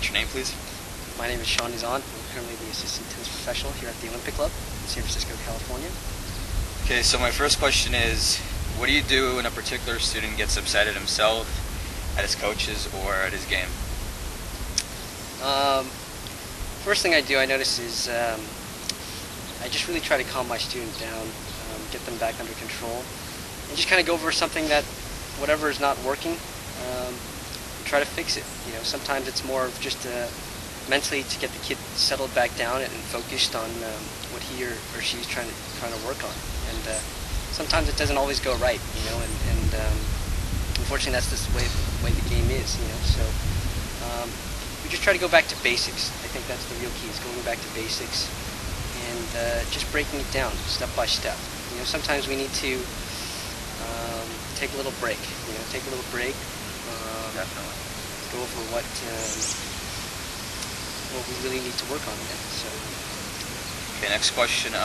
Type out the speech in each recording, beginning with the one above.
state your name, please? My name is Sean Dizon. I'm currently the assistant tennis professional here at the Olympic Club in San Francisco, California. Okay, so my first question is, what do you do when a particular student gets upset at himself, at his coaches, or at his game? First thing I do, I notice, is I just really try to calm my student down, get them back under control, and just kind of go over something that, whatever is not working, try to fix it. You know, sometimes it's more of just mentally to get the kid settled back down and focused on what he or she's trying to work on. And sometimes it doesn't always go right, you know, and unfortunately that's just the way the game is, you know. So we just try to go back to basics. I think that's the real key, is going back to basics and just breaking it down step by step. You know, sometimes we need to take a little break. You know, take a little break. Definitely. Go over what we really need to work on again. So. Okay, next question.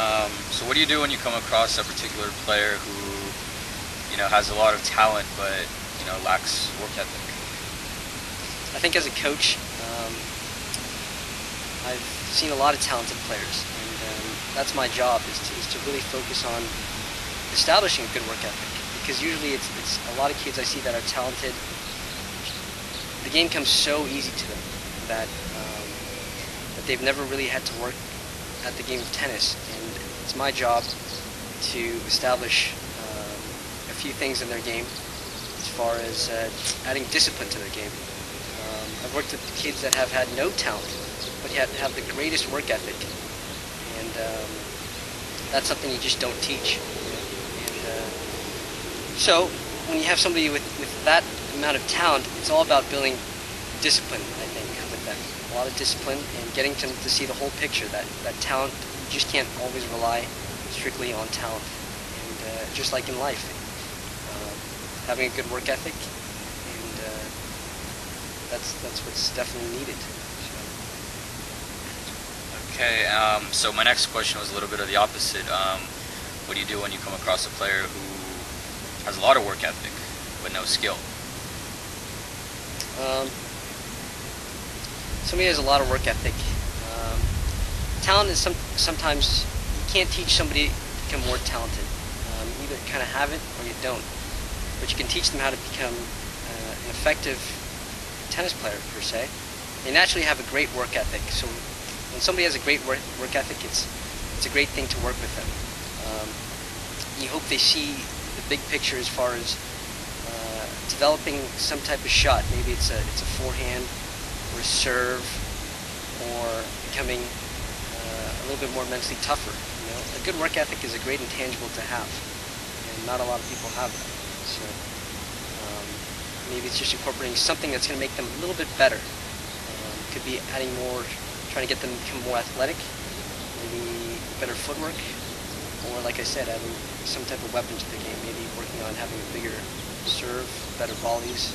So what do you do when you come across a particular player who, you know, has a lot of talent but, you know, lacks work ethic? I think as a coach, I've seen a lot of talented players, and that's my job, is to really focus on establishing a good work ethic. Because usually it's a lot of kids I see that are talented. The game comes so easy to them that they've never really had to work at the game of tennis, and it's my job to establish a few things in their game as far as adding discipline to their game. I've worked with kids that have had no talent, but yet have the greatest work ethic, and that's something you just don't teach. And so when you have somebody with that amount of talent, it's all about building discipline, I think, with them. A lot of discipline and getting them to see the whole picture, that talent, you just can't always rely strictly on talent. And just like in life, having a good work ethic, and that's what's definitely needed. Okay, so my next question was a little bit of the opposite. What do you do when you come across a player who has a lot of work ethic but no skill? Somebody has a lot of work ethic. Talent is sometimes you can't teach somebody to become more talented. You either kind of have it or you don't. But you can teach them how to become an effective tennis player, per se. They naturally have a great work ethic. So when somebody has a great work ethic, it's a great thing to work with them. You hope they see the big picture as far as developing some type of shot. Maybe it's a forehand or a serve, or becoming a little bit more mentally tougher. You know, a good work ethic is a great intangible to have, and not a lot of people have that. So maybe it's just incorporating something that's going to make them a little bit better. Could be adding more, trying to get them to become more athletic, maybe better footwork, or like I said, adding some type of weapon to the game. Maybe working on having a bigger serve, better volleys,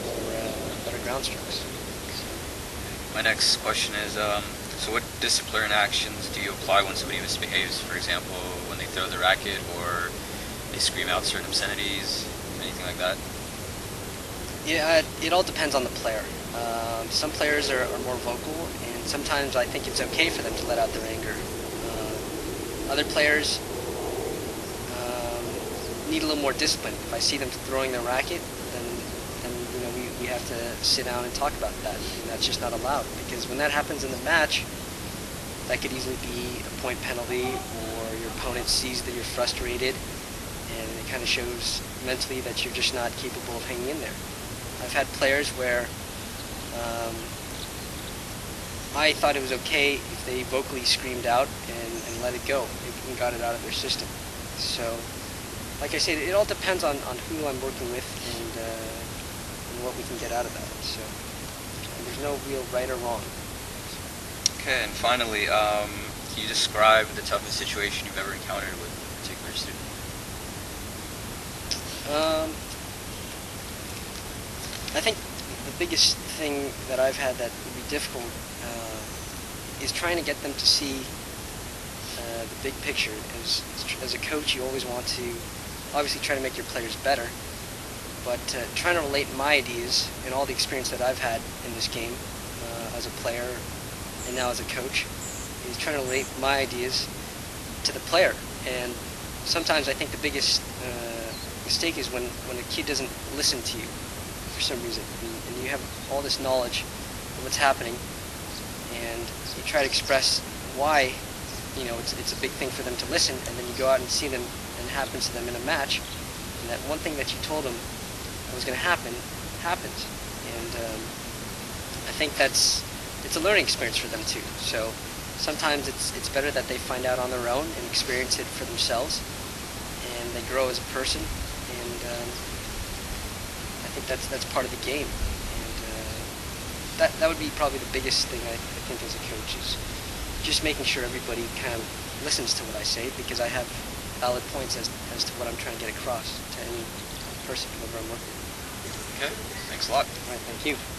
or better ground strokes. My next question is, so what disciplinary actions do you apply when somebody misbehaves? For example, when they throw the racket, or they scream out certain obscenities, anything like that? Yeah, it all depends on the player. Some players are more vocal, and sometimes I think it's okay for them to let out their anger. Other players need a little more discipline. If I see them throwing their racket, then you know, we have to sit down and talk about that. And that's just not allowed, because when that happens in the match, that could easily be a point penalty, or your opponent sees that you're frustrated, and it kind of shows mentally that you're just not capable of hanging in there. I've had players where I thought it was okay if they vocally screamed out and let it go and got it out of their system. So, like I said, it all depends on who I'm working with and what we can get out of that. So there's no real right or wrong. Okay, and finally, can you describe the toughest situation you've ever encountered with a particular student? I think the biggest thing that I've had that would be difficult is trying to get them to see the big picture. As a coach, you always want to obviously try to make your players better, but trying to relate my ideas and all the experience that I've had in this game as a player and now as a coach, is trying to relate my ideas to the player. And sometimes I think the biggest mistake is when a kid doesn't listen to you for some reason, and you have all this knowledge of what's happening, and you try to express why, it's a big thing for them to listen, and then you go out and see them, and it happens to them in a match, and that one thing that you told them that was going to happen happens. And I think it's a learning experience for them too. So sometimes it's better that they find out on their own and experience it for themselves, and they grow as a person. And I think that's part of the game. And that would be probably the biggest thing I think as a coach, is just making sure everybody kind of listens to what I say, because I have valid points as to what I'm trying to get across to any person, whoever I'm working with. Okay, thanks a lot. All right, thank you.